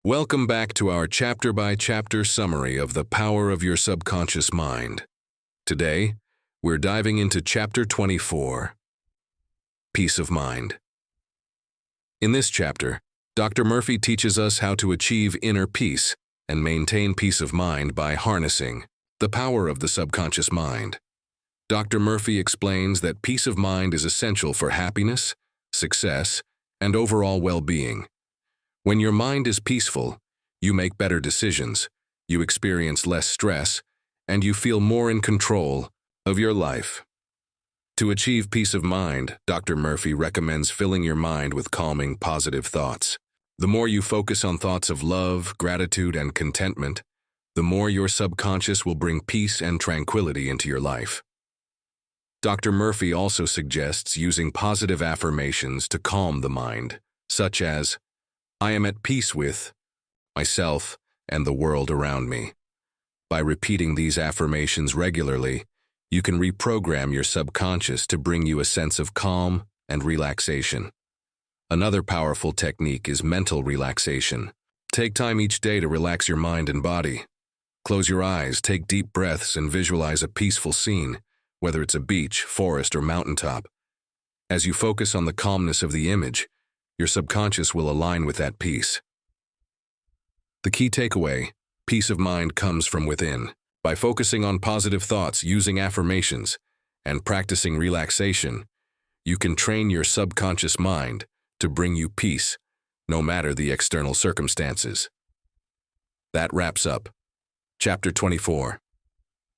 Welcome back to our chapter-by-chapter summary of the power of your subconscious mind. Today, we're diving into Chapter 24, Peace of Mind. In this chapter, Dr. Murphy teaches us how to achieve inner peace and maintain peace of mind by harnessing the power of the subconscious mind. Dr. Murphy explains that peace of mind is essential for happiness, success, and overall well-being. When your mind is peaceful, you make better decisions, you experience less stress, and you feel more in control of your life. To achieve peace of mind, Dr. Murphy recommends filling your mind with calming, positive thoughts. The more you focus on thoughts of love, gratitude, and contentment, the more your subconscious will bring peace and tranquility into your life. Dr. Murphy also suggests using positive affirmations to calm the mind, such as, "I am at peace with myself and the world around me." By repeating these affirmations regularly, you can reprogram your subconscious to bring you a sense of calm and relaxation. Another powerful technique is mental relaxation. Take time each day to relax your mind and body. Close your eyes, take deep breaths, and visualize a peaceful scene, whether it's a beach, forest, or mountaintop. As you focus on the calmness of the image, your subconscious will align with that peace. The key takeaway: peace of mind comes from within. By focusing on positive thoughts, using affirmations, and practicing relaxation, you can train your subconscious mind to bring you peace, no matter the external circumstances. That wraps up Chapter 24.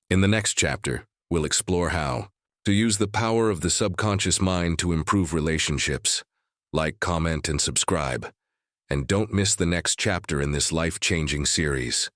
In the next chapter, we'll explore how to use the power of the subconscious mind to improve relationships. Like, comment, and subscribe. And don't miss the next chapter in this life-changing series.